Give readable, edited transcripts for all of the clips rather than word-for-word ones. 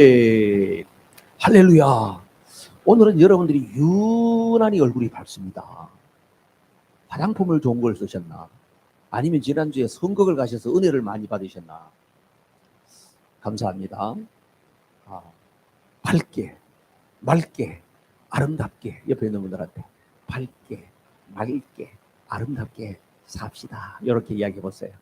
예, 할렐루야. 오늘은 여러분들이 유난히 얼굴이 밝습니다. 화장품을 좋은 걸 쓰셨나? 아니면 지난주에 선거를 가셔서 은혜를 많이 받으셨나? 감사합니다. 밝게, 맑게, 아름답게, 옆에 있는 분들한테 밝게, 맑게, 아름답게 삽시다. 이렇게 이야기해 보세요.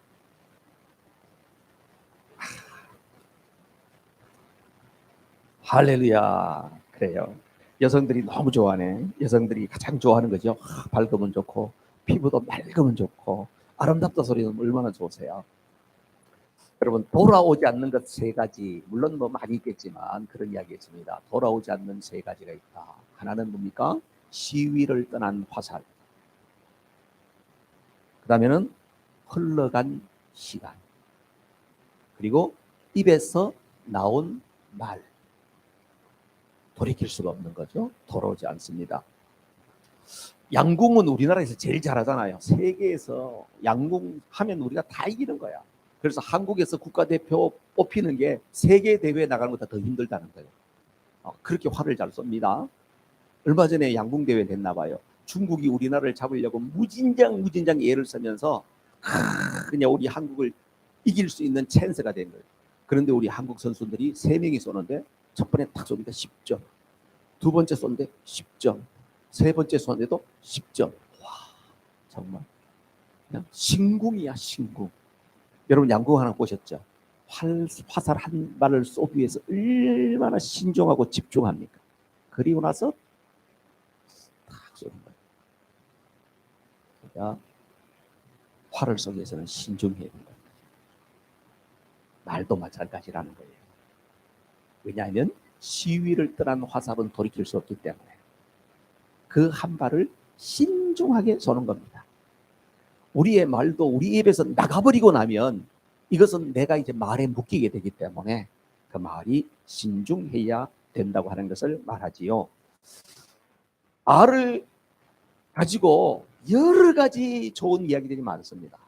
할렐루야. 그래요. 여성들이 너무 좋아하네. 여성들이 가장 좋아하는 거죠. 밝으면 좋고, 피부도 맑으면 좋고, 아름답다 소리는 얼마나 좋으세요. 여러분, 돌아오지 않는 것 세 가지, 물론 뭐 많이 있겠지만 그런 이야기 있습니다. 돌아오지 않는 세 가지가 있다. 하나는 뭡니까? 시위를 떠난 화살. 그 다음에는 흘러간 시간. 그리고 입에서 나온 말. 돌이킬 수가 없는 거죠. 돌아오지 않습니다. 양궁은 우리나라에서 제일 잘하잖아요. 세계에서 양궁 하면 우리가 다 이기는 거야. 그래서 한국에서 국가대표 뽑히는 게 세계 대회에 나가는 것보다 더 힘들다는 거예요. 그렇게 활을 잘 쏩니다. 얼마 전에 양궁 대회 됐나 봐요. 중국이 우리나라를 잡으려고 무진장 애를 쓰면서 그냥 우리 한국을 이길 수 있는 찬스가 된 거예요. 그런데 우리 한국 선수들이 3명이 쏘는데 첫 번에 딱 쏘니까 10점, 두 번째 쏘는데 10점, 세 번째 쏘는데도 10점. 와, 정말 그냥 신궁이야, 신궁. 여러분 양궁 하나 보셨죠? 화살 한 발을 쏘기 위해서 얼마나 신중하고 집중합니까? 그리고 나서 딱 쏘는 거예요. 그러니까 활을 쏘기 위해서는 신중해야 된다. 말도 마찬가지라는 거예요. 왜냐하면 시위를 떠난 화살은 돌이킬 수 없기 때문에 그 한 발을 신중하게 쏘는 겁니다. 우리의 말도 우리 입에서 나가버리고 나면 이것은 내가 이제 말에 묶이게 되기 때문에 그 말이 신중해야 된다고 하는 것을 말하지요. 말을 가지고 여러 가지 좋은 이야기들이 많습니다.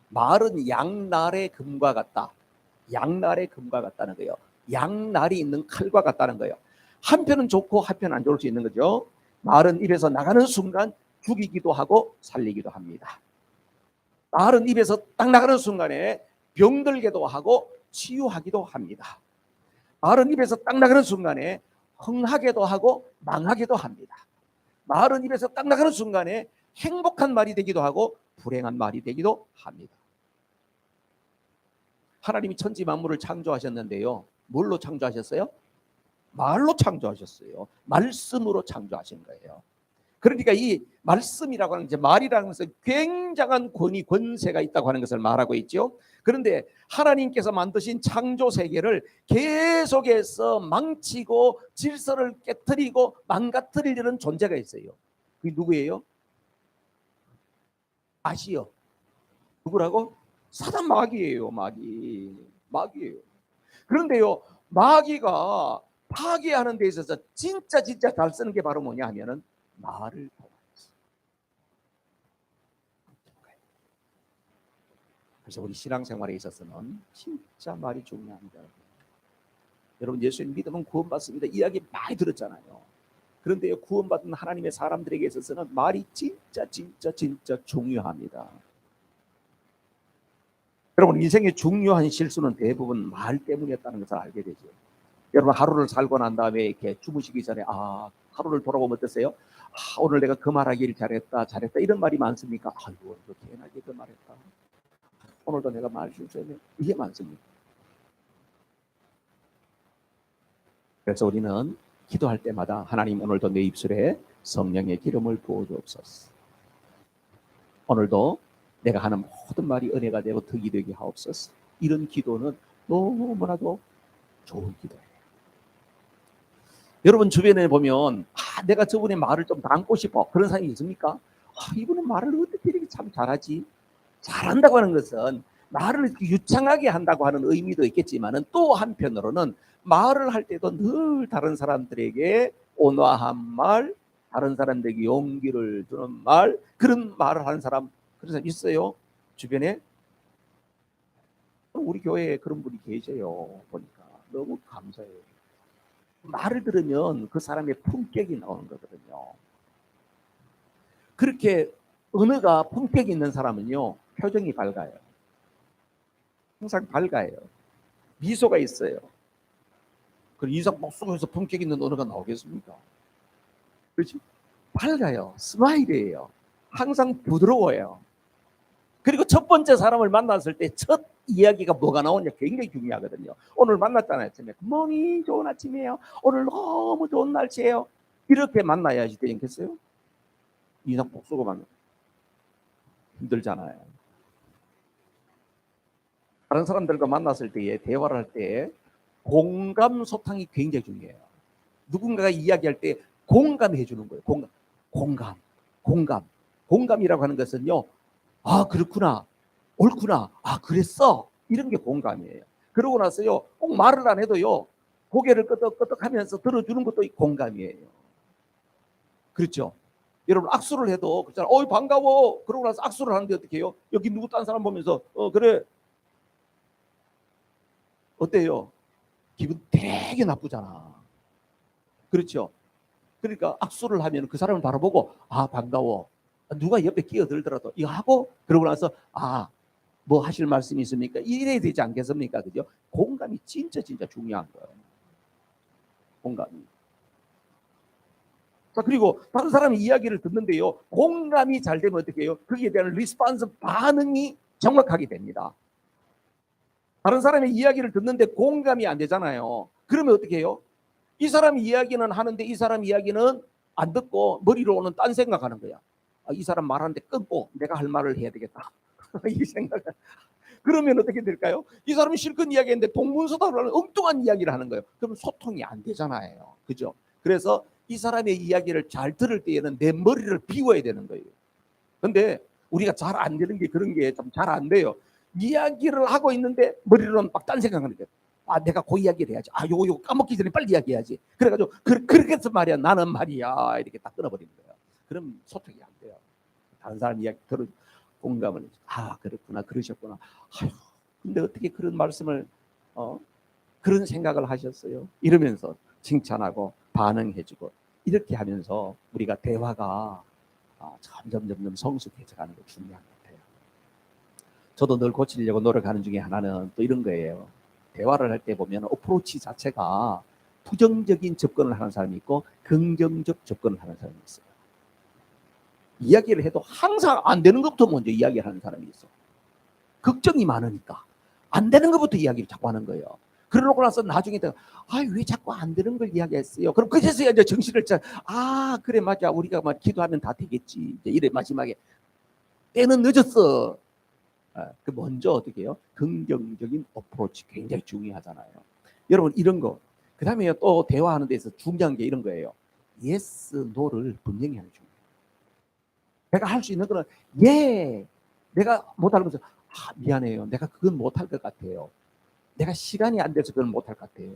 말은 양날의 금과 같다. 양날의 금과 같다는 거예요. 양날이 있는 칼과 같다는 거예요. 한편은 좋고 한편은 안 좋을 수 있는 거죠. 말은 입에서 나가는 순간 죽이기도 하고 살리기도 합니다. 말은 입에서 딱 나가는 순간에 병들게도 하고 치유하기도 합니다. 말은 입에서 딱 나가는 순간에 흥하게도 하고 망하게도 합니다. 말은 입에서 딱 나가는 순간에 행복한 말이 되기도 하고 불행한 말이 되기도 합니다. 하나님이 천지 만물을 창조하셨는데요. 뭘로 창조하셨어요? 말로 창조하셨어요. 말씀으로 창조하신 거예요. 그러니까 이 말씀이라고 하는, 이제 말이라는 것은 굉장한 권위, 권세가 있다고 하는 것을 말하고 있죠. 그런데 하나님께서 만드신 창조 세계를 계속해서 망치고 질서를 깨뜨리고 망가뜨리려는 존재가 있어요. 그게 누구예요? 아시요? 누구라고? 사단, 마귀예요. 마귀예요. 그런데요, 마귀가 파괴하는 데 있어서 진짜 잘 쓰는 게 바로 뭐냐 하면은 말을 통해서. 그래서 우리 신앙생활에 있어서는 진짜 말이 중요합니다. 여러분, 예수님 믿으면 구원받습니다. 이야기 많이 들었잖아요. 그런데 구원받은 하나님의 사람들에게 있어서는 말이 진짜 중요합니다. 여러분, 인생의 중요한 실수는 대부분 말 때문이었다는 것을 알게 되죠. 여러분, 하루를 살고 난 다음에 이렇게 주무시기 전에 하루를 돌아보면 어떠세요? 오늘 내가 그 말하기를 잘했다 이런 말이 많습니까? 아이고, 괜하게 그 말했다. 오늘도 내가 말 실수했네. 이게 많습니다. 그래서 우리는 기도할 때마다 하나님, 오늘도 내 입술에 성령의 기름을 부어주옵소서. 오늘도 내가 하는 모든 말이 은혜가 되고 덕이 되게 하옵소서. 이런 기도는 너무나도 좋은 기도예요. 여러분 주변에 보면 내가 저분의 말을 좀 담고 싶어, 그런 사람이 있습니까? 이분은 말을 어떻게 이렇게 참 잘하지? 잘한다고 하는 것은 말을 유창하게 한다고 하는 의미도 있겠지만 또 한편으로는 말을 할 때도 늘 다른 사람들에게 온화한 말, 다른 사람들에게 용기를 주는 말, 그런 말을 하는 사람, 그런 사람 있어요? 주변에? 우리 교회에 그런 분이 계세요. 보니까 너무 감사해요. 말을 들으면 그 사람의 품격이 나오는 거거든요. 그렇게 언어가 품격이 있는 사람은요, 표정이 밝아요. 항상 밝아요. 미소가 있어요. 그럼 이상 목소리에서 품격 있는 언어가 나오겠습니까? 그렇지? 밝아요. 스마일이에요. 항상 부드러워요. 그리고 첫 번째 사람을 만났을 때 첫 이야기가 뭐가 나오냐 굉장히 중요하거든요. 오늘 만났잖아요. 아침에 굿모닝, 좋은 아침이에요. 오늘 너무 좋은 날씨예요. 이렇게 만나야지 되겠어요? 이상 복수가 만나 힘들잖아요. 다른 사람들과 만났을 때에 대화를 할 때 공감 소탕이 굉장히 중요해요. 누군가가 이야기할 때 공감해 주는 거예요. 공감. 공감이라고 하는 것은요. 아, 그렇구나. 옳구나. 아, 그랬어. 이런 게 공감이에요. 그러고 나서요. 꼭 말을 안 해도요. 고개를 끄덕끄덕 하면서 들어주는 것도 공감이에요. 그렇죠? 여러분 악수를 해도 그렇잖아. 어이 반가워. 그러고 나서 악수를 하는데 어떻게 해요? 여기 누구 딴 사람 보면서 그래. 어때요? 기분 되게 나쁘잖아. 그렇죠? 그러니까 악수를 하면 그 사람을 바라보고 아 반가워. 누가 옆에 끼어들더라도 이거 하고 그러고 나서 아 뭐 하실 말씀이 있습니까? 이래야 되지 않겠습니까? 그죠? 공감이 진짜 중요한 거예요. 공감이. 자, 그리고 다른 사람의 이야기를 듣는데요. 공감이 잘 되면 어떻게 해요? 거기에 대한 리스폰스 반응이 정확하게 됩니다. 다른 사람의 이야기를 듣는데 공감이 안 되잖아요. 그러면 어떻게 해요? 이 사람 이야기는 하는데 이 사람 이야기는 안 듣고 머리로는 딴 생각하는 거야. 아, 이 사람 말하는데 끊고 내가 할 말을 해야 되겠다. 이 생각. 그러면 어떻게 될까요? 이 사람이 실컷 이야기했는데 동문서답을 엉뚱한 이야기를 하는 거예요. 그러면 소통이 안 되잖아요. 그죠? 그래서 이 사람의 이야기를 잘 들을 때에는 내 머리를 비워야 되는 거예요. 근데 우리가 잘 안 되는 게 그런 게 좀 잘 안 돼요. 이야기를 하고 있는데 머리로는 막 딴 생각하는 거예요. 아, 내가 그 이야기를 해야지. 아, 요거 까먹기 전에 빨리 이야기해야지. 그래가지고 그렇게 해서 말이야. 나는 말이야. 이렇게 딱 끊어버리는 거예요. 그럼 소통이 안 돼요. 다른 사람 이야기 들어 공감을 아, 그렇구나. 그러셨구나. 아휴, 근데 어떻게 그런 말씀을 그런 생각을 하셨어요? 이러면서 칭찬하고 반응해주고 이렇게 하면서 우리가 대화가 점점 성숙해져가는 게 중요한 것 같아요. 저도 늘 고치려고 노력하는 중에 하나는 또 이런 거예요. 대화를 할 때 보면 어프로치 자체가 부정적인 접근을 하는 사람이 있고 긍정적 접근을 하는 사람이 있어요. 이야기를 해도 항상 안 되는 것부터 먼저 이야기를 하는 사람이 있어. 걱정이 많으니까 안 되는 것부터 이야기를 자꾸 하는 거예요. 그러고 나서 나중에 왜 자꾸 안 되는 걸 이야기했어요? 그럼 그제서야 이제 정신을 그래 맞아 우리가 막 기도하면 다 되겠지. 이제 이래 마지막에 때는 늦었어. 그 먼저 어떻게 해요? 긍정적인 어프로치 굉장히 중요하잖아요. 여러분 이런 거. 그 다음에 또 대화하는 데서 중요한 게 이런 거예요. yes, no를 분명히 하는 중요해요. 내가 할 수 있는 거는 예. 내가 못하는 것은 미안해요. 내가 그건 못할 것 같아요. 내가 시간이 안 돼서 그건 못할 것 같아요.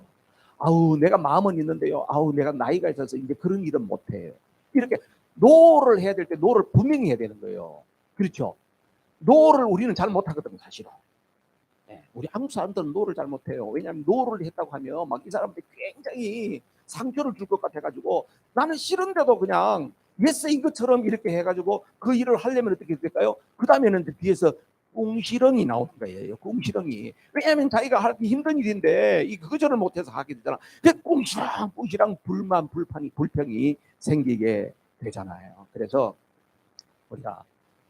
아우 내가 마음은 있는데요. 아우 내가 나이가 있어서 이제 그런 일은 못해요. 이렇게 노를 해야 될 때 노를 분명히 해야 되는 거예요. 그렇죠? 노를 우리는 잘 못하거든요. 사실은. 네, 우리 한국 사람들은 노를 잘 못해요. 왜냐하면 노를 했다고 하면 막 이 사람들이 굉장히 상처를 줄 것 같아가지고 나는 싫은데도 그냥 예스인 것처럼 이렇게 해가지고 그 일을 하려면 어떻게 될까요? 그 다음에는 뒤에서 꿍시렁이 나오는 거예요. 꿍시렁이. 왜냐하면 자기가 하기 힘든 일인데 이 거절을 못해서 하게 되잖아. 그 꿍시렁 불만 불판이 불평이 생기게 되잖아요. 그래서 우리가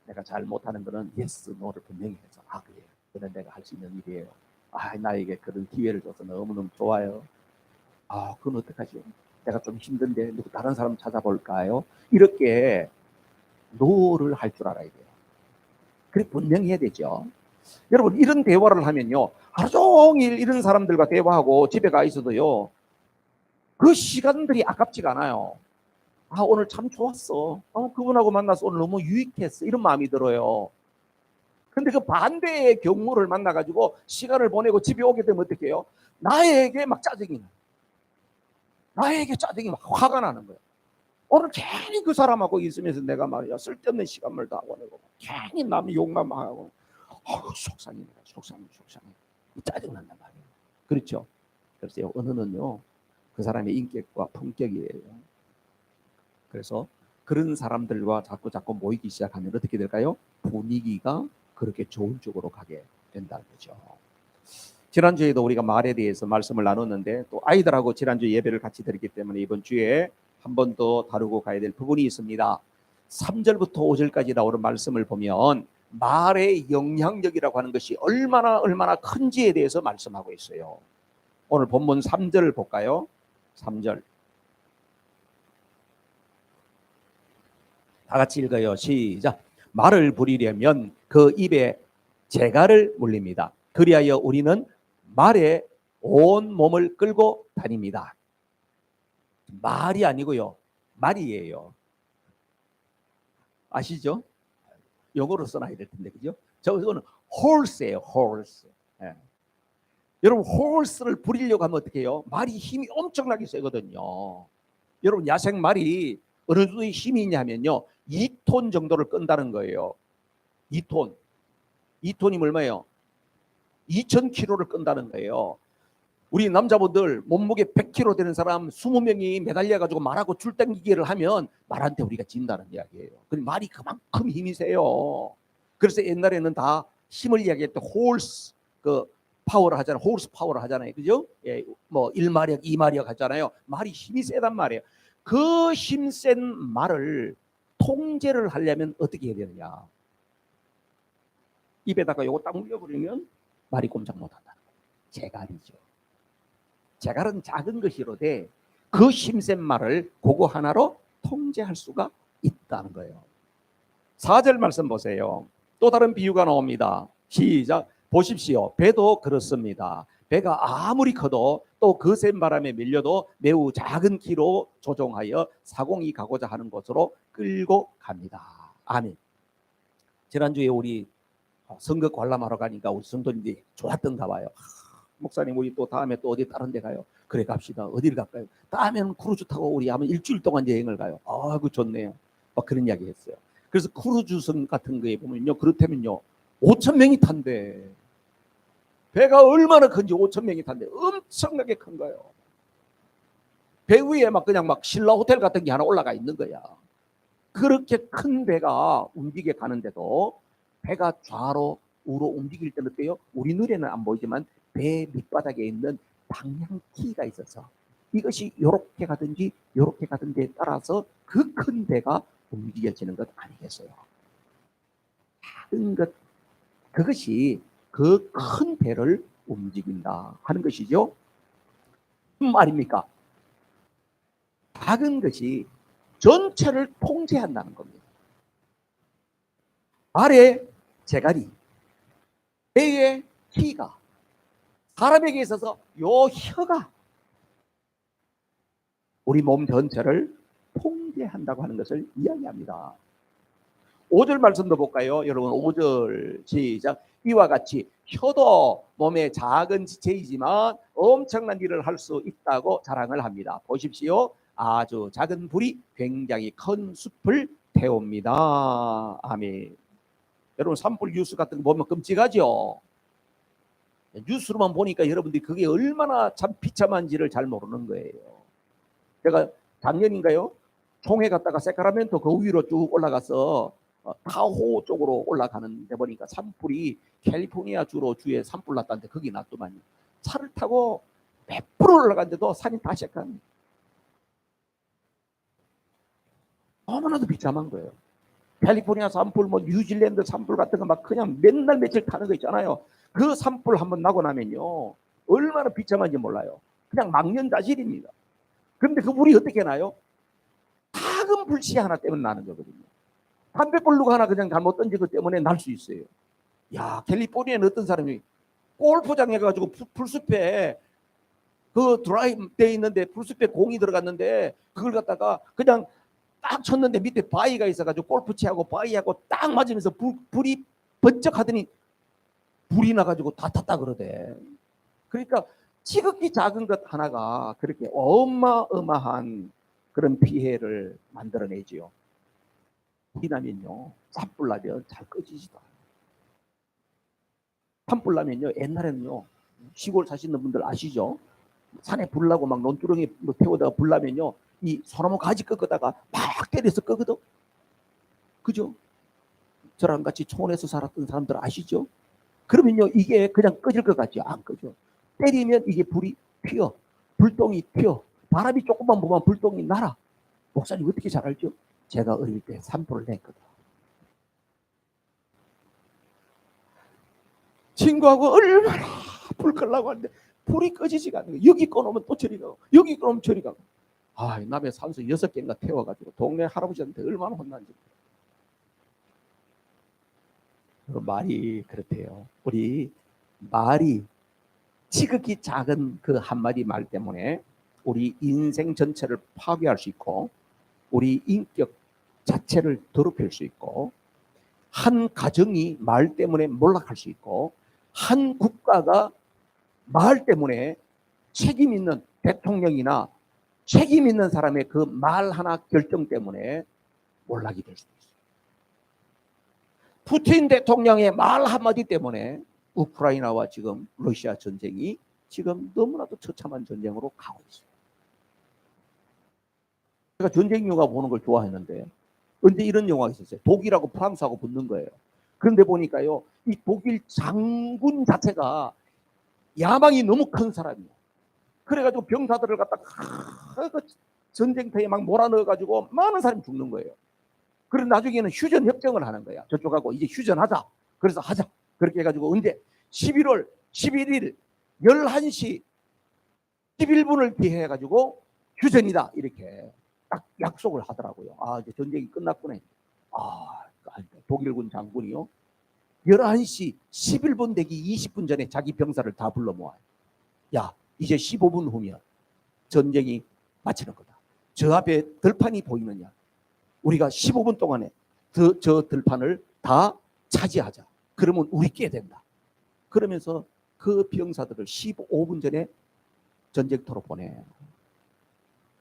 내가 잘 못하는 거는 yes, no를 분명히 해서 그래. 그건 내가 할 수 있는 일이에요. 나에게 그런 기회를 줘서 너무너무 좋아요. 그건 어떡하죠? 내가 좀 힘든데 누구 다른 사람 찾아볼까요? 이렇게 노를 할 줄 알아야 돼요. 그래 분명히 해야 되죠. 여러분 이런 대화를 하면요. 하루 종일 이런 사람들과 대화하고 집에 가 있어도요. 그 시간들이 아깝지가 않아요. 오늘 참 좋았어. 그분하고 만나서 오늘 너무 유익했어. 이런 마음이 들어요. 근데 그 반대의 경우를 만나가지고 시간을 보내고 집에 오게 되면 어떻게 해요? 나에게 막 짜증이 나요. 나에게 짜증이 막 화가 나는 거예요. 오늘 괜히 그 사람하고 있으면서 내가 말이야 쓸데없는 시간을 다 보내고 괜히 남 욕만 하고 속상해. 짜증난단 말이에요. 그렇죠? 글쎄요, 언어는요 그 사람의 인격과 품격이에요. 그래서 그런 사람들과 자꾸 모이기 시작하면 어떻게 될까요? 분위기가 그렇게 좋은 쪽으로 가게 된다는 거죠. 지난주에도 우리가 말에 대해서 말씀을 나눴는데 또 아이들하고 지난주 예배를 같이 드렸기 때문에 이번 주에 한 번 더 다루고 가야 될 부분이 있습니다. 3절부터 5절까지 나오는 말씀을 보면 말의 영향력이라고 하는 것이 얼마나 큰지에 대해서 말씀하고 있어요. 오늘 본문 3절을 볼까요? 3절 다 같이 읽어요. 시작. 말을 부리려면 그 입에 재갈을 물립니다. 그리하여 우리는 말에 온 몸을 끌고 다닙니다. 말이 아니고요, 말이에요. 아시죠? 영어로 써놔야 될 텐데, 그죠? 저거는 horse예요, horse. 예. 여러분, horse를 부리려고 하면 어떻게 해요? 말이 힘이 엄청나게 세거든요. 여러분, 야생 말이 어느 정도의 힘이 있냐면요, 2톤 정도를 끈다는 거예요. 2톤. 2톤이면 얼마예요? 2,000kg를 끈다는 거예요. 우리 남자분들 몸무게 100kg 되는 사람 20명이 매달려가지고 말하고 줄 당기기를 하면 말한테 우리가 진다는 이야기예요. 근데 말이 그만큼 힘이 세요. 그래서 옛날에는 다 힘을 이야기할 때 홀스 그 파워를 하잖아요. 홀스 파워를 하잖아요. 그죠? 예, 뭐 1마력, 2마력 하잖아요. 말이 힘이 세단 말이에요. 그 힘센 말을 통제를 하려면 어떻게 해야 되느냐? 입에다가 요거 딱 물려버리면 말이 꼼짝 못한다. 재갈이죠. 재갈은 작은 것이로되 그 힘센 말을 그거 하나로 통제할 수가 있다는 거예요. 4절 말씀 보세요. 또 다른 비유가 나옵니다. 시작. 보십시오. 배도 그렇습니다. 배가 아무리 커도 또 거센 바람에 밀려도 매우 작은 키로 조종하여 사공이 가고자 하는 곳으로 끌고 갑니다. 아멘. 지난주에 우리 선거 관람하러 가니까 우리 성도님들이 좋았던가 봐요. 목사님 우리 또 다음에 또 어디 다른 데 가요. 그래 갑시다. 어디를 갈까요? 다음에는 크루즈 타고 우리 한번 일주일 동안 여행을 가요. 아이고 좋네요. 막 그런 이야기 했어요. 그래서 크루즈선 같은 거에 보면요, 그렇다면요 5,000명이 탄대. 배가 얼마나 큰지 5,000명이 탄대. 엄청나게 큰 거예요. 배 위에 막 그냥 막 신라 호텔 같은 게 하나 올라가 있는 거야. 그렇게 큰 배가 움직여 가는데도 배가 좌로 우로 움직일 때는 어때요? 우리 눈에는 안 보이지만 배 밑바닥에 있는 방향키가 있어서 이것이 이렇게 가든지 이렇게 가든지에 따라서 그 큰 배가 움직여지는 것 아니겠어요? 작은 것, 그것이 그 큰 배를 움직인다 하는 것이죠. 무슨 말입니까? 작은 것이 전체를 통제한다는 겁니다. 말의 재갈이, 배의 키가, 사람에게 있어서 요 혀가 우리 몸 전체를 통제한다고 하는 것을 이야기합니다. 5절 말씀도 볼까요? 여러분 5절 시작. 이와 같이 혀도 몸의 작은 지체이지만 엄청난 일을 할 수 있다고 자랑을 합니다. 보십시오. 아주 작은 불이 굉장히 큰 숲을 태웁니다. 아멘. 여러분 산불 뉴스 같은 거 보면 끔찍하죠. 뉴스로만 보니까 여러분들이 그게 얼마나 참 비참한지를 잘 모르는 거예요. 제가 작년인가요? 총회 갔다가 세카라멘토 그 위로 쭉 올라가서 타호 쪽으로 올라가는 데 보니까 산불이 캘리포니아 주에 산불 났다는데 거기 났더만요. 차를 타고 몇 프로 올라갔는데도 산이 다 시작합니다. 너무나도 비참한 거예요. 캘리포니아 산불, 뭐 뉴질랜드 산불 같은 거 막 그냥 맨날 며칠 타는 거 있잖아요. 그 산불 한번 나고 나면요 얼마나 비참한지 몰라요. 그냥 망연자실입니다. 그런데 그 불이 어떻게 나요? 작은 불씨 하나 때문에 나는 거거든요. 담배불 하나 그냥 잘못 던지기 때문에 날 수 있어요. 야, 캘리포니아는 어떤 사람이 골프장에 가지고 풀숲에 그 드라이브 돼 있는데 풀숲에 공이 들어갔는데 그걸 갖다가 그냥 딱 쳤는데 밑에 바위가 있어가지고 골프채하고 바위하고 딱 맞으면서 불이 번쩍 하더니 불이 나가지고 다 탔다 그러대. 그러니까 지극히 작은 것 하나가 그렇게 어마어마한 그런 피해를 만들어내지요. 이나면요 산불 나면 잘 꺼지지도 않아요. 산불 나면요 옛날에는요 시골 사시는 분들 아시죠? 산에 불나고 막 논두렁이 태우다가 불나면요, 이 소나무 가지 꺾다가 막 때려서 끄거든. 그죠? 저랑 같이 촌에서 살았던 사람들 아시죠? 그러면요, 이게 그냥 꺼질 것 같죠? 안 꺼져. 때리면 이게 불이 튀어. 불똥이 튀어. 바람이 조금만 보면 불똥이 날아. 목사님 어떻게 잘 알죠? 제가 어릴 때 산불을 냈거든. 친구하고 얼마나 불 끌려고 하는데 불이 꺼지지가 않는 거예요. 여기 꺼놓으면 또 저리 가고, 여기 꺼놓으면 저리 가고. 아, 남의 산소 6개인가 태워가지고 동네 할아버지한테 얼마나 혼난지. 말이 그렇대요. 우리 말이 지극히 작은 그 한마디 말 때문에 우리 인생 전체를 파괴할 수 있고, 우리 인격 자체를 더럽힐 수 있고, 한 가정이 말 때문에 몰락할 수 있고, 한 국가가 말 때문에 책임 있는 대통령이나 책임 있는 사람의 그 말 하나 결정 때문에 몰락이 될 수도 있어요. 푸틴 대통령의 말 한마디 때문에 우크라이나와 지금 러시아 전쟁이 지금 너무나도 처참한 전쟁으로 가고 있어요. 제가 전쟁 영화 보는 걸 좋아했는데 언제 이런 영화가 있었어요. 독일하고 프랑스하고 붙는 거예요. 그런데 보니까요, 이 독일 장군 자체가 야망이 너무 큰 사람이에요. 그래가지고 병사들을 갖다가 그 전쟁터에 막 몰아넣어가지고 많은 사람이 죽는 거예요. 그래서 나중에는 휴전 협정을 하는 거야. 저쪽하고 이제 휴전하자. 그래서 하자. 그렇게 해가지고 언제 11월 11일 11시 11분을 기해가지고 휴전이다. 이렇게 딱 약속을 하더라고요. 아, 이제 전쟁이 끝났구나. 아, 독일군 장군이요. 11시 11분 되기 20분 전에 자기 병사를 다 불러 모아요. 야, 이제 15분 후면 전쟁이 마치는 거다. 저 앞에 들판이 보이느냐? 우리가 15분 동안에 저 들판을 다 차지하자. 그러면 우리 꽤 된다. 그러면서 그 병사들을 15분 전에 전쟁터로 보내요.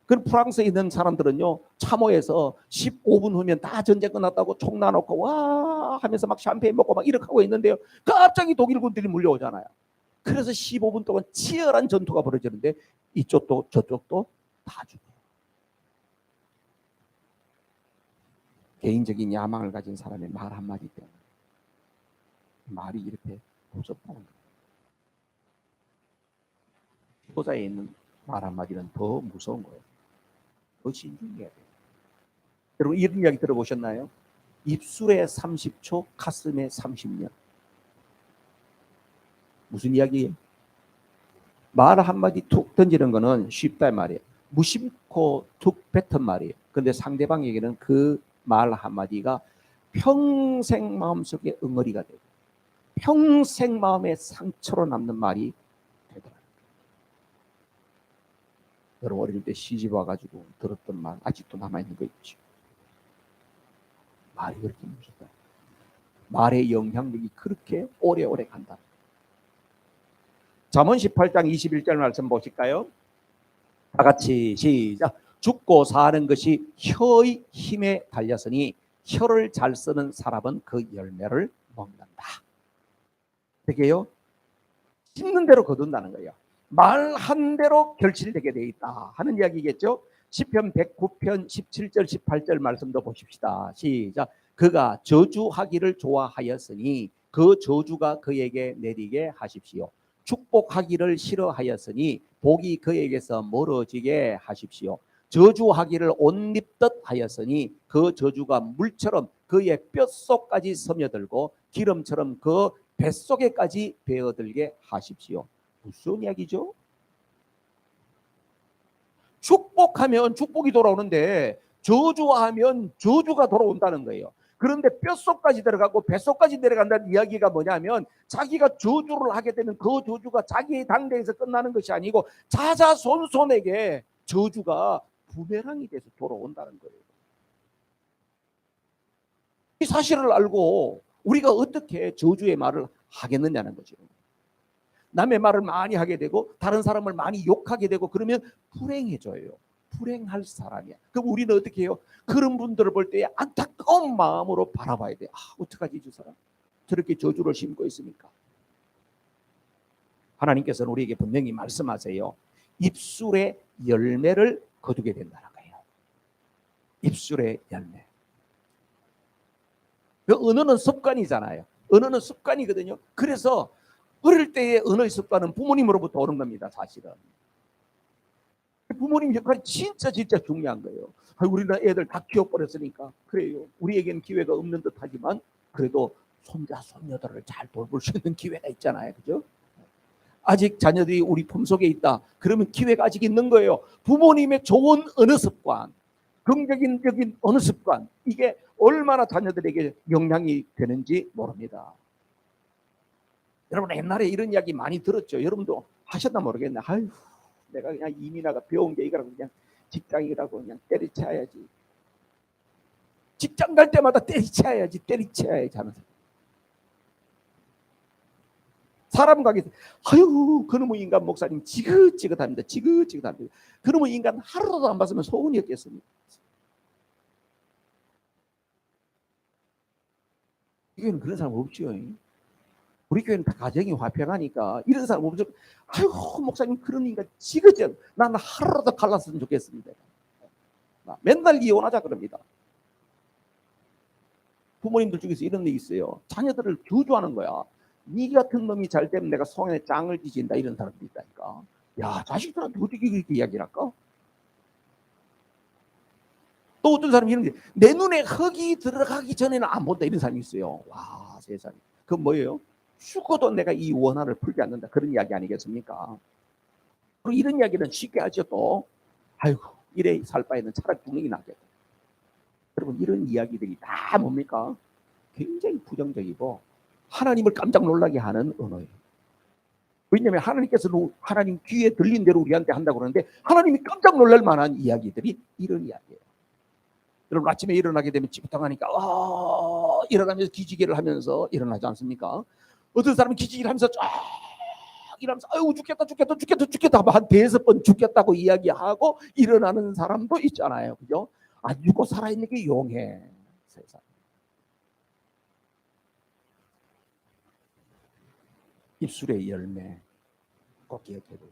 그럼 프랑스에 있는 사람들은요, 참호에서 15분 후면 다 전쟁 끝났다고 총 놔놓고 와 하면서 막 샴페인 먹고 막 이렇게 하고 있는데요, 갑자기 독일군들이 물려오잖아요. 그래서 15분 동안 치열한 전투가 벌어지는데 이쪽도 저쪽도 다 죽어요. 개인적인 야망을 가진 사람의 말 한마디 때문에 말이 이렇게 무섭다는 거예요. 지도자에 있는 말 한마디는 더 무서운 거예요. 더 신중해야 돼요. 여러분 이런 이야기 들어보셨나요? 입술에 30초, 가슴에 30년. 무슨 이야기예요? 말 한마디 툭 던지는 거는 쉽다 말이에요. 무심코 툭 뱉은 말이에요. 그런데 상대방에게는 그 말 한마디가 평생 마음속에 응어리가 되고 평생 마음에 상처로 남는 말이 되더라고요. 여러분 어릴 때 시집 와가지고 들었던 말 아직도 남아있는 거 있죠. 말이 그렇게 무섭다. 말의 영향력이 그렇게 오래오래 간다. 잠언 18장 21절 말씀 보실까요? 다 같이 시작. 죽고 사는 것이 혀의 힘에 달렸으니 혀를 잘 쓰는 사람은 그 열매를 먹는다. 되게요. 씹는 대로 거둔다는 거예요. 말한 대로 결실되게 돼 있다 하는 이야기겠죠. 시편 109편 17절 18절 말씀도 보십시다. 시작. 그가 저주하기를 좋아하였으니 그 저주가 그에게 내리게 하십시오. 축복하기를 싫어하였으니 복이 그에게서 멀어지게 하십시오. 저주하기를 옷 입듯 하였으니 그 저주가 물처럼 그의 뼛속까지 스며들고 기름처럼 그 뱃속에까지 배어들게 하십시오. 무슨 이야기죠? 축복하면 축복이 돌아오는데 저주하면 저주가 돌아온다는 거예요. 그런데 뼛속까지 들어가고 뱃속까지 내려간다는 이야기가 뭐냐면 자기가 저주를 하게 되면 그 저주가 자기의 당대에서 끝나는 것이 아니고 자자손손에게 저주가 부메랑이 돼서 돌아온다는 거예요. 이 사실을 알고 우리가 어떻게 저주의 말을 하겠느냐는 거죠. 남의 말을 많이 하게 되고 다른 사람을 많이 욕하게 되고 그러면 불행해져요. 불행할 사람이야. 그럼 우리는 어떻게 해요? 그런 분들을 볼 때 안타까운 마음으로 바라봐야 돼. 아, 어떡하지 저 사람? 저렇게 저주를 심고 있으니까. 하나님께서는 우리에게 분명히 말씀하세요. 입술의 열매를 거두게 된다는 거예요. 입술의 열매. 그 언어는 습관이잖아요. 언어는 습관이거든요. 그래서 어릴 때의 언어의 습관은 부모님으로부터 오는 겁니다. 사실은. 부모님 역할이 진짜 중요한 거예요. 우리는 애들 다 키워버렸으니까 그래요. 우리에게는 기회가 없는 듯하지만 그래도 손자 손녀들을 잘 돌볼 수 있는 기회가 있잖아요. 그죠? 아직 자녀들이 우리 품속에 있다. 그러면 기회가 아직 있는 거예요. 부모님의 좋은 언어 습관, 긍정적인 언어 습관, 이게 얼마나 자녀들에게 영향이 되는지 모릅니다. 여러분 옛날에 이런 이야기 많이 들었죠. 여러분도 하셨나 모르겠네. 아유, 내가 그냥 이민아가 배운 게 이거라고 그냥 직장이라고 그냥 때리쳐야지. 직장 갈 때마다 때리쳐야지 하면서. 사람 가게 아유 그놈의 인간 목사님 지긋지긋합니다. 그놈의 인간 하루도 안 봤으면 소원이었겠습니까? 이거는 그런 사람 없죠. 우리 교회는 다 가정이 화평하니까 이런 사람 없죠. 아유 목사님 그런 인간 지긋지긋 나는 하루라도 갈랐으면 좋겠습니다. 맨날 이혼하자 그럽니다. 부모님들 중에서 이런 게 있어요. 자녀들을 주저하는 거야. 니 같은 놈이 잘 되면 내가 성에 짱을 뒤진다 이런 사람도 있다니까. 야 자식들한테 어떻게 그렇게 이야기를 할까? 또 어떤 사람이 이런 게 내 눈에 흙이 들어가기 전에는 안 본다 이런 사람이 있어요. 와 세상에. 그건 뭐예요? 죽어도 내가 이 원한을 풀지 않는다 그런 이야기 아니겠습니까? 그리고 이런 이야기는 쉽게 하죠 또. 아이고 이래 살 바에는 차라리 죽는 게 낫겠다. 여러분 이런 이야기들이 다 뭡니까? 굉장히 부정적이고 하나님을 깜짝 놀라게 하는 언어예요. 왜냐하면 하나님께서 하나님 귀에 들린 대로 우리한테 한다고 그러는데 하나님이 깜짝 놀랄 만한 이야기들이 이런 이야기예요. 여러분 아침에 일어나게 되면 찌뿌탕하니까 일어나면서 기지개를 하면서 일어나지 않습니까? 어떤 사람은 기지개를 하면서 쫙 일하면서 아유 죽겠다 한 5번 죽겠다고 이야기하고 일어나는 사람도 있잖아요. 그죠? 안 죽고 살아있는 게 용해. 세상. 입술의 열매 꼭 기억해야 돼요.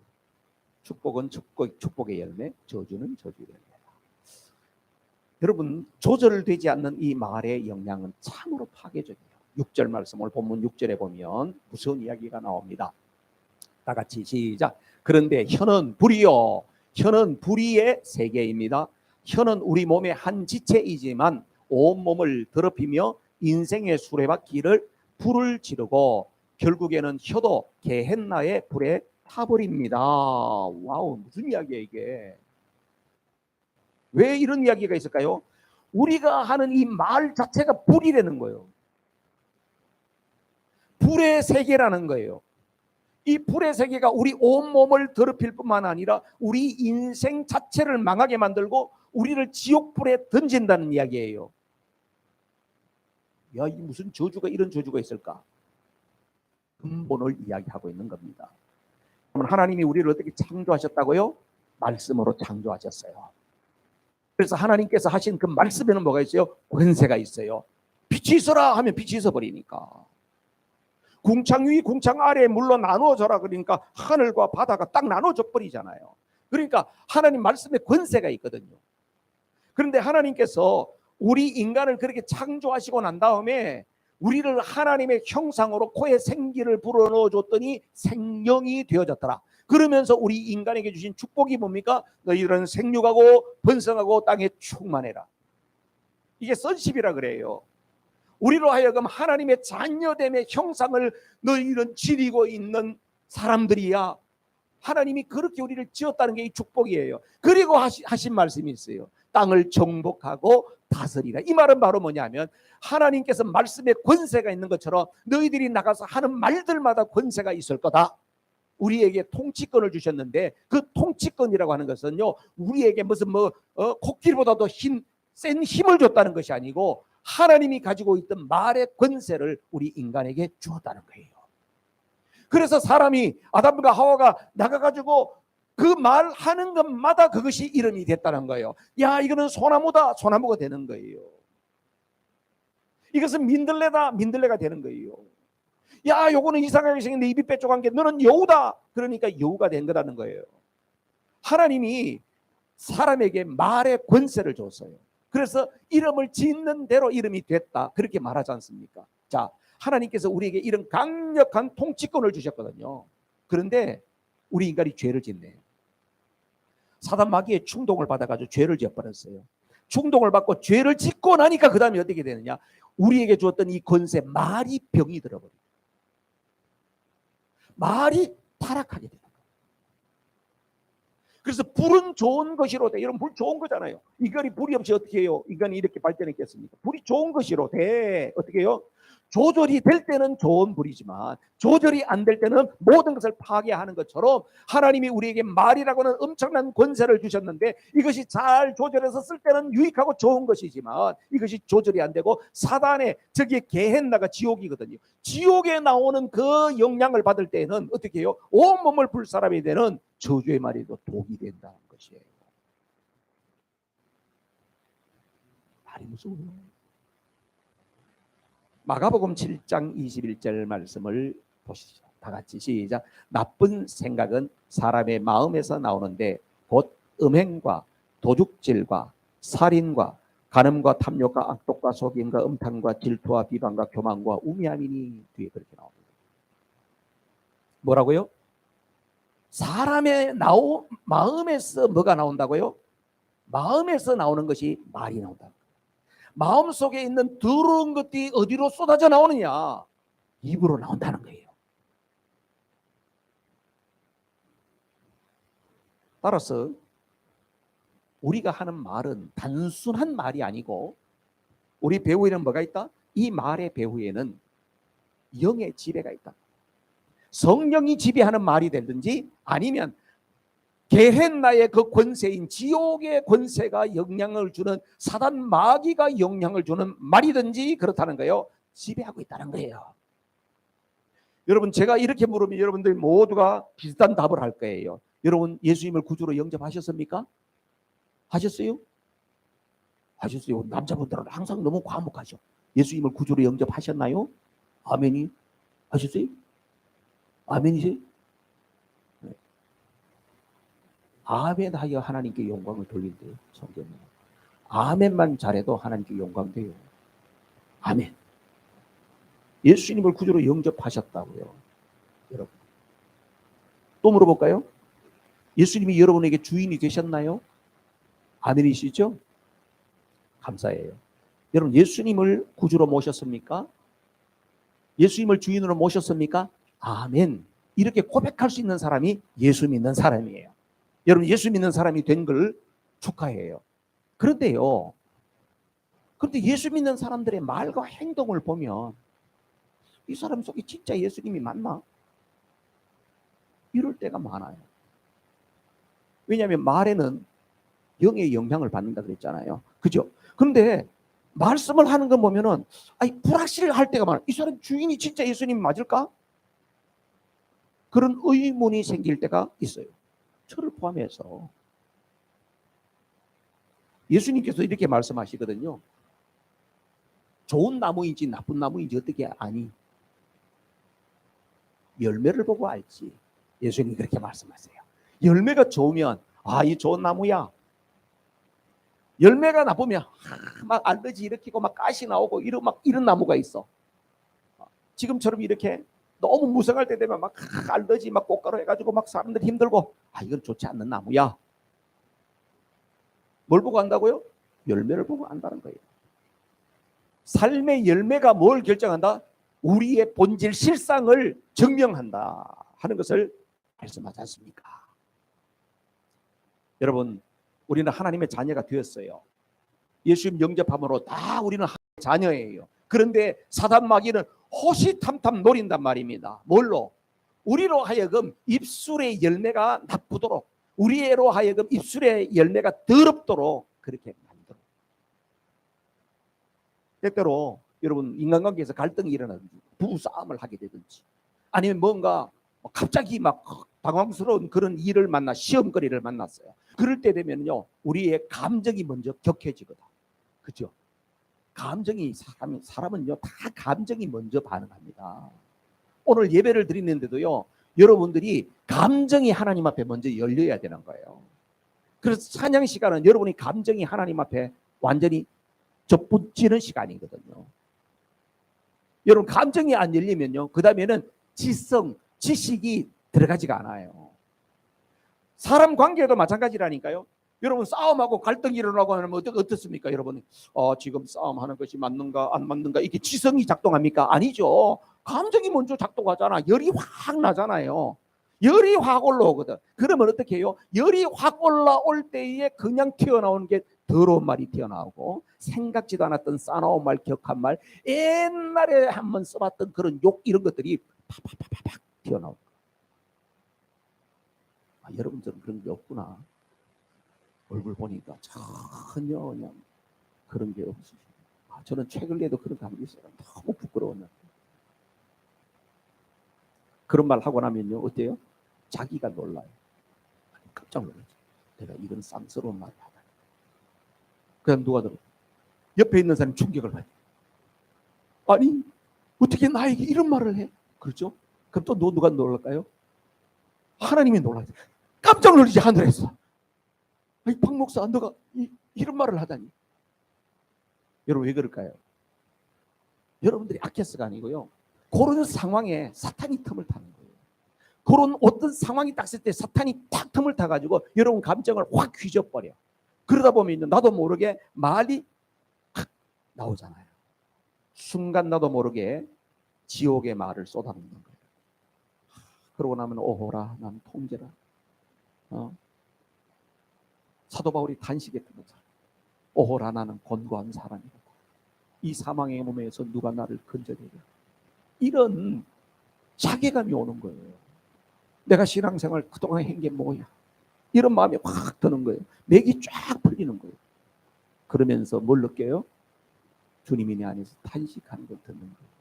축복은 축복의 열매, 저주는 저주의 열매다. 여러분 조절되지 않는 이 말의 영향은 참으로 파괴적이에요. 6절 말씀, 오늘 본문 6절에 보면 무서운 이야기가 나옵니다. 다 같이 시작. 그런데 혀는 불이요. 혀는 불의의 세계입니다. 혀는 우리 몸의 한 지체이지만 온몸을 더럽히며 인생의 수레바퀴를 불을 지르고 결국에는 혀도 게헨나의 불에 타버립니다. 와우, 무슨 이야기예요 이게? 왜 이런 이야기가 있을까요? 우리가 하는 이 말 자체가 불이라는 거예요. 불의 세계라는 거예요. 이 불의 세계가 우리 온몸을 더럽힐 뿐만 아니라 우리 인생 자체를 망하게 만들고 우리를 지옥불에 던진다는 이야기예요. 야, 이 무슨 저주가 이런 저주가 있을까? 근본을 이야기하고 있는 겁니다. 하나님이 우리를 어떻게 창조하셨다고요? 말씀으로 창조하셨어요. 그래서 하나님께서 하신 그 말씀에는 뭐가 있어요? 권세가 있어요. 빛이 있어라 하면 빛이 있어버리니까. 궁창 위 궁창 아래 물로 나누어져라 그러니까 하늘과 바다가 딱 나눠져 버리잖아요. 그러니까 하나님 말씀에 권세가 있거든요. 그런데 하나님께서 우리 인간을 그렇게 창조하시고 난 다음에 우리를 하나님의 형상으로 코에 생기를 불어넣어 줬더니 생명이 되어졌더라. 그러면서 우리 인간에게 주신 축복이 뭡니까? 너희들은 생육하고 번성하고 땅에 충만해라. 이게 sonship이라 그래요. 우리로 하여금 하나님의 자녀됨의 형상을 너희는 지니고 있는 사람들이야. 하나님이 그렇게 우리를 지었다는 게 이 축복이에요. 그리고 하신 말씀이 있어요. 땅을 정복하고 다스리라. 이 말은 바로 뭐냐면 하나님께서 말씀에 권세가 있는 것처럼 너희들이 나가서 하는 말들마다 권세가 있을 거다. 우리에게 통치권을 주셨는데 그 통치권이라고 하는 것은요 우리에게 무슨 코끼리보다도 센 힘을 줬다는 것이 아니고 하나님이 가지고 있던 말의 권세를 우리 인간에게 주었다는 거예요. 그래서 사람이 아담과 하와가 나가가지고 그 말하는 것마다 그것이 이름이 됐다는 거예요. 야 이거는 소나무다, 소나무가 되는 거예요. 이것은 민들레다, 민들레가 되는 거예요. 야 요거는 이상하게 생겼는데 입이 빼쪽한 게 너는 여우다, 그러니까 여우가 된 거라는 거예요. 하나님이 사람에게 말의 권세를 줬어요. 그래서 이름을 짓는 대로 이름이 됐다, 그렇게 말하지 않습니까? 자, 하나님께서 우리에게 이런 강력한 통치권을 주셨거든요. 그런데 우리 인간이 죄를 짓네요. 사단 마귀의 충동을 받아가지고 죄를 지어버렸어요. 충동을 받고 죄를 짓고 나니까 그 다음에 어떻게 되느냐, 우리에게 주었던 이 권세, 말이 병이 들어버려요. 말이 타락하게 돼요. 그래서 불은 좋은 것이로되, 여러분 불 좋은 거잖아요. 인간이 불이 없이 어떻게 해요? 인간이 이렇게 발전했겠습니까? 불이 좋은 것이로되 어떻게 해요? 조절이 될 때는 좋은 불이지만 조절이 안 될 때는 모든 것을 파괴하는 것처럼 하나님이 우리에게 말이라고는 엄청난 권세를 주셨는데, 이것이 잘 조절해서 쓸 때는 유익하고 좋은 것이지만 이것이 조절이 안 되고 사단의, 저기에 게헨나가 지옥이거든요. 지옥에 나오는 그 영향을 받을 때는 어떻게 해요? 온몸을 불 사람이 되는 저주의 말이 독이 된다는 것이에요. 말이 무서워요. 마가복음 7장 21절 말씀을 보시죠. 다 같이 시작. 나쁜 생각은 사람의 마음에서 나오는데 곧 음행과 도둑질과 살인과 간음과 탐욕과 악독과 속임과 음탕과 질투와 비방과 교만과 우매함이니, 뒤에 그렇게 나옵니다. 뭐라고요? 사람의 마음에서 뭐가 나온다고요? 마음에서 나오는 것이 말이 나온다. 마음속에 있는 더러운 것들이 어디로 쏟아져 나오느냐? 입으로 나온다는 거예요. 따라서 우리가 하는 말은 단순한 말이 아니고, 우리 배후에는 뭐가 있다? 이 말의 배후에는 영의 지배가 있다. 성령이 지배하는 말이 되든지 아니면 게헨나의 그 권세인 지옥의 권세가 영향을 주는, 사단 마귀가 영향을 주는 말이든지 그렇다는 거예요. 지배하고 있다는 거예요. 여러분, 제가 이렇게 물으면 여러분들 모두가 비슷한 답을 할 거예요. 여러분, 예수님을 구주로 영접하셨습니까? 하셨어요? 하셨어요. 남자분들은 항상 너무 과묵하죠. 예수님을 구주로 영접하셨나요? 아멘이 하셨어요? 아멘이세요? 네. 아멘 하여 하나님께 영광을 돌린대요. 성경은. 아멘만 잘해도 하나님께 영광 돼요. 아멘. 예수님을 구주로 영접하셨다고요. 여러분. 또 물어볼까요? 예수님이 여러분에게 주인이 되셨나요? 아멘이시죠? 감사해요. 여러분, 예수님을 구주로 모셨습니까? 예수님을 주인으로 모셨습니까? 아멘. 이렇게 고백할 수 있는 사람이 예수 믿는 사람이에요. 여러분, 예수 믿는 사람이 된 걸 축하해요. 그런데 예수 믿는 사람들의 말과 행동을 보면 이 사람 속에 진짜 예수님이 맞나? 이럴 때가 많아요. 왜냐하면 말에는 영의 영향을 받는다 그랬잖아요. 그죠? 그런데 말씀을 하는 거 보면은 불확실할 때가 많아요. 이 사람 주인이 진짜 예수님이 맞을까? 그런 의문이 생길 때가 있어요. 저를 포함해서. 예수님께서 이렇게 말씀하시거든요. 좋은 나무인지 나쁜 나무인지 어떻게 아니? 열매를 보고 알지. 예수님이 그렇게 말씀하세요. 열매가 좋으면 이 좋은 나무야. 열매가 나쁘면 막 알러지 일으키고 막 가시 나오고 이런 나무가 있어. 지금처럼 이렇게 너무 무성할 때 되면 막 알러지 막 꽃가루 해가지고 막 사람들 힘들고 이건 좋지 않는 나무야. 뭘 보고 안다고요? 열매를 보고 안다는 거예요. 삶의 열매가 뭘 결정한다? 우리의 본질 실상을 증명한다 하는 것을 말씀하지 않습니까? 여러분, 우리는 하나님의 자녀가 되었어요. 예수님 영접함으로 다 우리는 하나님의 자녀예요. 그런데 사단 마귀는 호시탐탐 노린단 말입니다. 뭘로? 우리로 하여금 입술의 열매가 나쁘도록, 우리로 하여금 입술의 열매가 더럽도록 그렇게 만들어. 때때로 여러분, 인간관계에서 갈등이 일어나든지 부부싸움을 하게 되든지 아니면 뭔가 갑자기 막 당황스러운 그런 일을 만나, 시험거리를 만났어요. 그럴 때 되면요, 우리의 감정이 먼저 격해지거든. 그죠? 감정이, 사람은요, 다 감정이 먼저 반응합니다. 오늘 예배를 드리는데도요, 여러분들이 감정이 하나님 앞에 먼저 열려야 되는 거예요. 그래서 찬양 시간은 여러분이 감정이 하나님 앞에 완전히 접붙이는 시간이거든요. 여러분 감정이 안 열리면요, 그 다음에는 지성, 지식이 들어가지가 않아요. 사람 관계도 마찬가지라니까요. 여러분 싸움하고 갈등이 일어나고 하면 어떻습니까? 여러분 지금 싸움하는 것이 맞는가 안 맞는가, 이게 지성이 작동합니까? 아니죠. 감정이 먼저 작동하잖아. 열이 확 나잖아요. 열이 확 올라오거든. 그러면 어떻게 해요? 열이 확 올라올 때에 그냥 튀어나오는 게 더러운 말이 튀어나오고, 생각지도 않았던 싸나운 말, 격한 말, 옛날에 한번 써봤던 그런 욕, 이런 것들이 팍팍팍팍 튀어나오고. 여러분들은 그런 게 없구나. 얼굴 보니까 전혀 그냥 그런 게 없으시죠. 저는 책을 내도 그런 감이 있어요. 너무 부끄러웠는데. 그런 말 하고 나면요, 어때요? 자기가 놀라요. 깜짝 놀라죠. 내가 이런 쌍스러운 말을 하다니. 그냥 누가 들어? 옆에 있는 사람이 충격을 받아요. 아니, 어떻게 나에게 이런 말을 해? 그렇죠? 그럼 또 누가 놀랄까요? 하나님이 놀라요. 깜짝 놀라지, 하늘에서. 아니, 박 목사, 너가 이런 말을 하다니. 여러분, 왜 그럴까요? 여러분들이 악해서가 아니고요, 그런 상황에 사탄이 틈을 타는 거예요. 그런 어떤 상황이 딱 있을 때 사탄이 딱 틈을 타가지고 여러분 감정을 확 휘저버려. 그러다 보면 나도 모르게 말이 확 나오잖아요. 순간 나도 모르게 지옥의 말을 쏟아붓는 거예요. 그러고 나면 오호라, 난 통제라. 사도 바울이 단식했던 것처럼, 오호라, 나는 곤고한 사람이다. 이 사망의 몸에서 누가 나를 건져내려. 이런 자괴감이 오는 거예요. 내가 신앙생활 그동안 한 게 뭐야, 이런 마음이 확 드는 거예요. 맥이 쫙 풀리는 거예요. 그러면서 뭘 느껴요? 주님이 내 안에서 탄식하는 걸 듣는 거예요.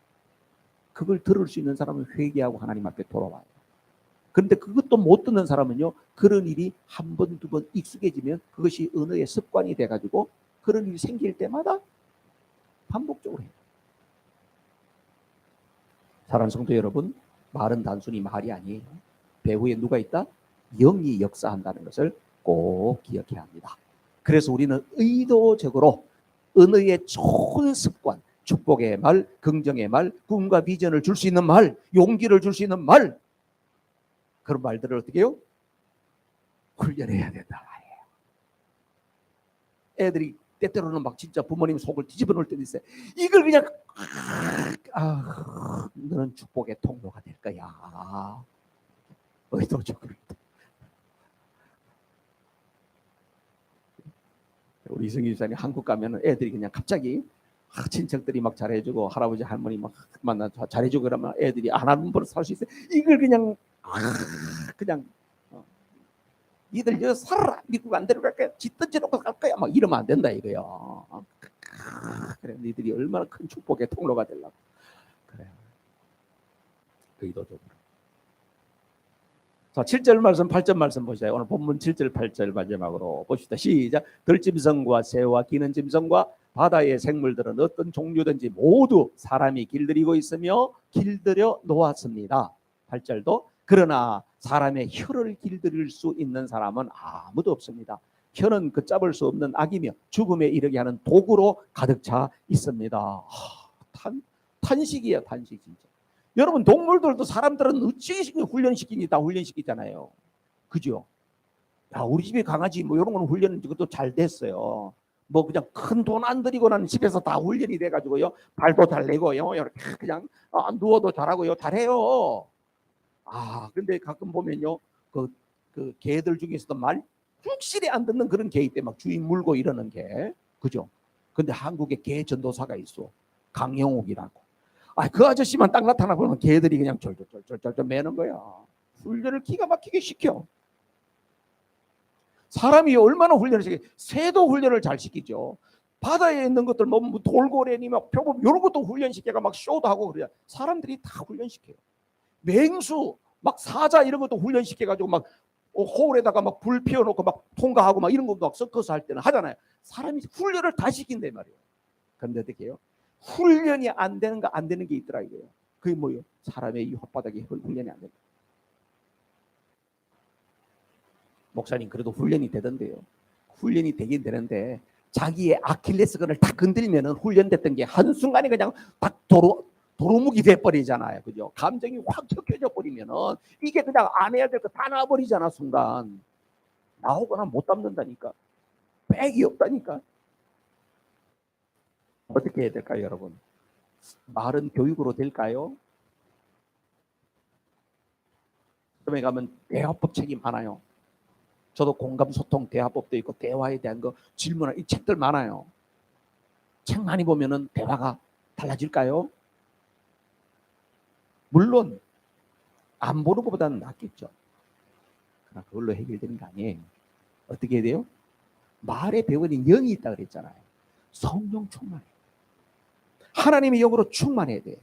그걸 들을 수 있는 사람은 회개하고 하나님 앞에 돌아와요. 그런데 그것도 못 듣는 사람은요, 그런 일이 한 번, 두 번 익숙해지면 그것이 언어의 습관이 돼가지고 그런 일이 생길 때마다 반복적으로 해요. 사랑하는 성도 여러분, 말은 단순히 말이 아니에요. 배후에 누가 있다? 영이 역사한다는 것을 꼭 기억해야 합니다. 그래서 우리는 의도적으로 언어의 좋은 습관, 축복의 말, 긍정의 말, 꿈과 비전을 줄 수 있는 말, 용기를 줄 수 있는 말, 그런 말들을 어떻게 해요? 훈련해야 된다. 애들이 때때로는 막 진짜 부모님 속을 뒤집어 놓을 때도 있어요. 이걸 그냥 너는 축복의 통로가 될 거야. 의도적으로. 우리 이승기 집사님 한국 가면은 애들이 그냥 갑자기 친척들이 막 잘해주고 할아버지 할머니 막 만나 잘해주고 그러면 애들이 안 하는 법을 살 수 있어요. 이걸 그냥 그냥 니들 여기 살아라, 미국 안 데려갈 거야, 지 던져놓고 갈 거야, 막 이러면 안 된다 이거요. 그래, 니들이 얼마나 큰 축복의 통로가 되려고. 그래, 의도적으로. 자, 7절 말씀, 8절 말씀 보세요. 오늘 본문 7절, 8절 마지막으로 봅시다. 시작. 들짐승과 새와 기는 짐승과 바다의 생물들은 어떤 종류든지 모두 사람이 길들이고 있으며 길들여 놓았습니다. 8절도 그러나 사람의 혀를 길들일 수 있는 사람은 아무도 없습니다. 혀는 걷잡을 수 없는 악이며 죽음에 이르게 하는 도구로 가득 차 있습니다. 탄식이에요, 탄식 진짜. 여러분, 동물들도 사람들은 어찌 훈련시키니 다 훈련시키잖아요. 그죠? 야, 우리 집에 강아지 뭐 이런 거는 훈련은 그것도 잘 됐어요. 뭐 그냥 큰 돈 안 들이고 나는 집에서 다 훈련이 돼가지고요, 발도 달래고요, 이렇게 그냥 누워도 잘하고요, 잘해요. 근데 가끔 보면요, 그 개들 중에서도 말 확실히 안 듣는 그런 개 있대. 막 주인 물고 이러는 개. 그죠? 근데 한국에 개 전도사가 있어. 강영옥이라고. 그 아저씨만 딱 나타나 보면 개들이 그냥 절절절절절 매는 거야. 훈련을 기가 막히게 시켜. 사람이 얼마나 훈련을 시켜. 새도 훈련을 잘 시키죠. 바다에 있는 것들 뭐 돌고래니 막 표범 이런 것도 훈련시켜가 막 쇼도 하고 그래요. 사람들이 다 훈련시켜요. 맹수 막 사자 이런 것도 훈련시켜가지고 막 호울에다가 막 불 피워놓고 막 통과하고 막 이런 것도 막 서커스 할 때는 하잖아요. 사람이 훈련을 다 시킨단 말이에요. 그런데 어떻게 해요? 훈련이 안 되는 게 있더라 이거예요. 그게 뭐예요? 사람의 이 혓바닥이 훈련이 안 된다. 목사님 그래도 훈련이 되던데요. 훈련이 되긴 되는데 자기의 아킬레스건을 딱 건들면은 훈련됐던 게 한순간에 그냥 딱 도루묵이 돼버리잖아요. 그죠? 감정이 확 격해져 버리면은 이게 그냥 안 해야 될 거 다 나와버리잖아. 순간 나오거나 못 담는다니까. 백이 없다니까. 어떻게 해야 될까요, 여러분? 말은 교육으로 될까요? 처음에 가면 대화법 책이 많아요. 저도 공감소통 대화법도 있고 대화에 대한 거 질문할 이 책들 많아요. 책 많이 보면은 대화가 달라질까요? 물론 안 보는 것보다는 낫겠죠. 그러나 그걸로 해결되는 거 아니에요. 어떻게 해야 돼요? 말의 배우는 영이 있다 그랬잖아요. 성령 충만해. 하나님의 영으로 충만해야 돼요.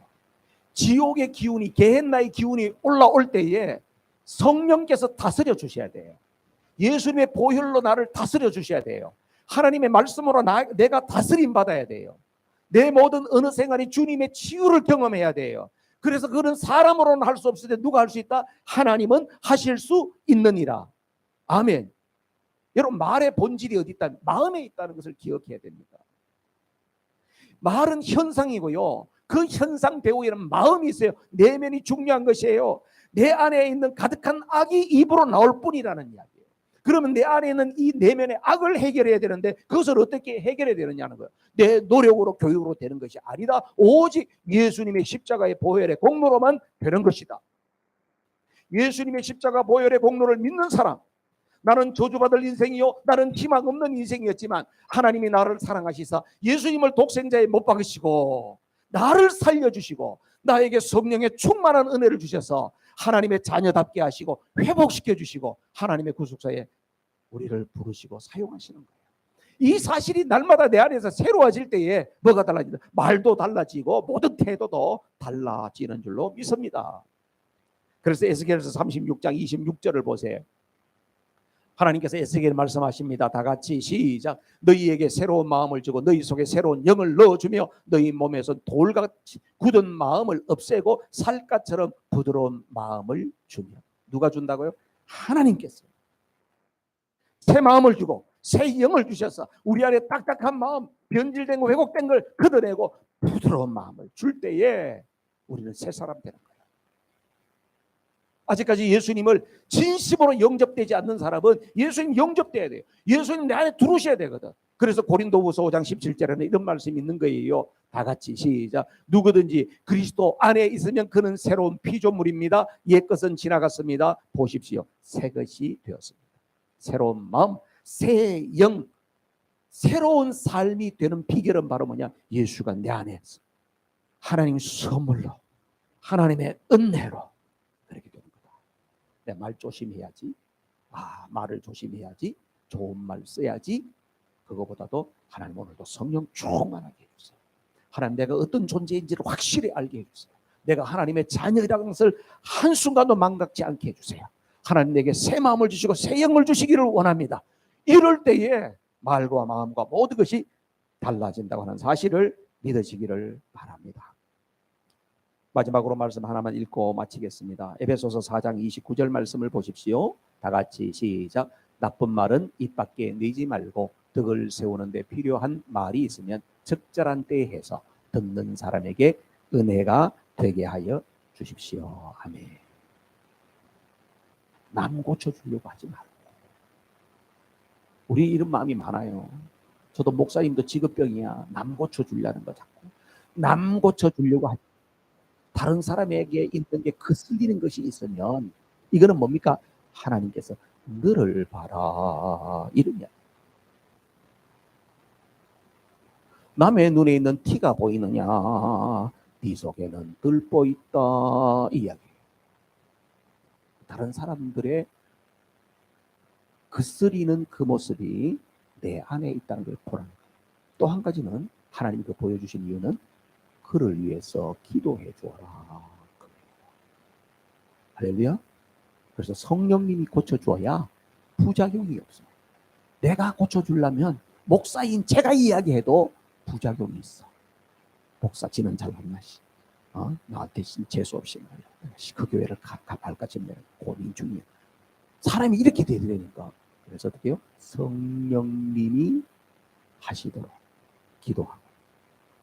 지옥의 기운이 게헨나의 기운이 올라올 때에 성령께서 다스려 주셔야 돼요. 예수님의 보혈로 나를 다스려 주셔야 돼요. 하나님의 말씀으로 내가 다스림 받아야 돼요. 내 모든 어느 생활이 주님의 치유를 경험해야 돼요. 그래서 그는 사람으로는 할 수 없을 때 누가 할 수 있다? 하나님은 하실 수 있느니라. 아멘. 여러분 말의 본질이 어디 있다? 마음에 있다는 것을 기억해야 됩니다. 말은 현상이고요. 그 현상 배우에는 마음이 있어요. 내면이 중요한 것이에요. 내 안에 있는 가득한 악이 입으로 나올 뿐이라는 이야기예요. 그러면 내 안에 있는 이 내면의 악을 해결해야 되는데 그것을 어떻게 해결해야 되느냐는 거예요. 내 노력으로 교육으로 되는 것이 아니다. 오직 예수님의 십자가의 보혈의 공로로만 되는 것이다. 예수님의 십자가 보혈의 공로를 믿는 사람, 나는 저주받을 인생이요 나는 희망 없는 인생이었지만 하나님이 나를 사랑하시사 예수님을 독생자에 못 박으시고 나를 살려주시고 나에게 성령의 충만한 은혜를 주셔서 하나님의 자녀답게 하시고 회복시켜 주시고 하나님의 구속사에 우리를 부르시고 사용하시는 거예요. 이 사실이 날마다 내 안에서 새로워질 때에 뭐가 달라진다? 말도 달라지고 모든 태도도 달라지는 줄로 믿습니다. 그래서 에스겔서 36장 26절을 보세요. 하나님께서 에스겔에 말씀하십니다. 다 같이 시작. 너희에게 새로운 마음을 주고 너희 속에 새로운 영을 넣어주며 너희 몸에서 돌같이 굳은 마음을 없애고 살갗처럼 부드러운 마음을 주며. 누가 준다고요? 하나님께서 새 마음을 주고 새 영을 주셔서 우리 안에 딱딱한 마음, 변질된 거 왜곡된 걸 걷어내고 부드러운 마음을 줄 때에 우리는 새 사람 되는 거예요. 아직까지 예수님을 진심으로 영접되지 않는 사람은 예수님 영접돼야 돼요. 예수님 내 안에 들어오셔야 되거든. 그래서 고린도후서 5장 17절에는 이런 말씀이 있는 거예요. 다 같이 시작. 누구든지 그리스도 안에 있으면 그는 새로운 피조물입니다. 옛것은 지나갔습니다. 보십시오. 새 것이 되었습니다. 새로운 마음, 새 영, 새로운 삶이 되는 비결은 바로 뭐냐? 예수가 내 안에 있어. 하나님 선물로, 하나님의 은혜로 그렇게 됩니다. 내 말 조심해야지. 말을 조심해야지. 좋은 말 써야지. 그거보다도 하나님 오늘도 성령 충만하게 해주세요. 하나님 내가 어떤 존재인지를 확실히 알게 해주세요. 내가 하나님의 자녀라는 것을 한순간도 망각지 않게 해주세요. 하나님 내게 새 마음을 주시고 새 영을 주시기를 원합니다. 이럴 때에 말과 마음과 모든 것이 달라진다고 하는 사실을 믿으시기를 바랍니다. 마지막으로 말씀 하나만 읽고 마치겠습니다. 에베소서 4장 29절 말씀을 보십시오. 다 같이 시작. 나쁜 말은 입 밖에 내지 말고 덕을 세우는 데 필요한 말이 있으면 적절한 때에 해서 듣는 사람에게 은혜가 되게 하여 주십시오. 아멘. 남 고쳐주려고 하지 말고. 우리 이런 마음이 많아요. 저도 목사님도 직업병이야. 남 고쳐주려는 거 자꾸. 남 고쳐주려고 하지. 다른 사람에게 있는 게 거슬리는 것이 있으면 이거는 뭡니까? 하나님께서 너를 봐라 이런 이야기. 남의 눈에 있는 티가 보이느냐? 네 속에는 들보 있다 이 이야기. 다른 사람들의 거슬리는 그 모습이 내 안에 있다는 걸 보라는 거예요. 또 한 가지는 하나님이 보여주신 이유는 그를 위해서 기도해 주어라. 할렐루야. 그래서 성령님이 고쳐주어야 부작용이 없어요. 내가 고쳐주려면 목사인 제가 이야기해도 부작용이 있어. 목사 지는 잘났나 나한테 재수 없이 말이야. 그 교회를 갈까 지금 고민 중이야. 사람이 이렇게 돼야 되니까. 그래서 어떻게 해요? 성령님이 하시도록 기도하고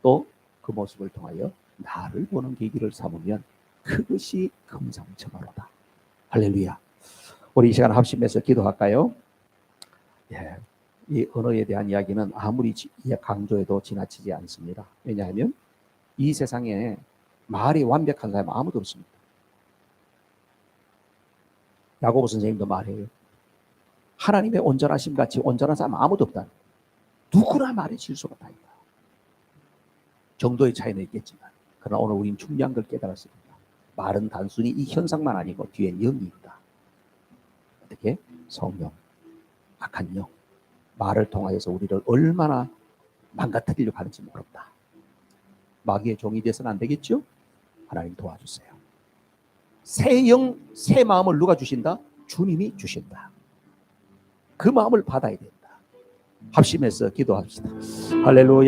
또 그 모습을 통하여 나를 보는 계기를 삼으면 그것이 금상첨화로다. 할렐루야. 우리 이 시간 합심해서 기도할까요? 예, 이 언어에 대한 이야기는 아무리 강조해도 지나치지 않습니다. 왜냐하면 이 세상에 말이 완벽한 사람은 아무도 없습니다. 야고보 선생님도 말해요. 하나님의 온전하심 같이 온전한 사람은 아무도 없다. 누구나 말에 실수가 다 있다. 정도의 차이는 있겠지만 그러나 오늘 우리는 중요한 걸 깨달았습니다. 말은 단순히 이 현상만 아니고 뒤엔 영이 있다. 어떻게? 성령, 악한 영, 말을 통하여서 우리를 얼마나 망가뜨리려고 하는지 모른다. 마귀의 종이 돼서는 안 되겠죠? 하나님 도와주세요. 새 영, 새 마음을 누가 주신다? 주님이 주신다. 그 마음을 받아야 된다. 합심해서 기도합시다. 할렐루야.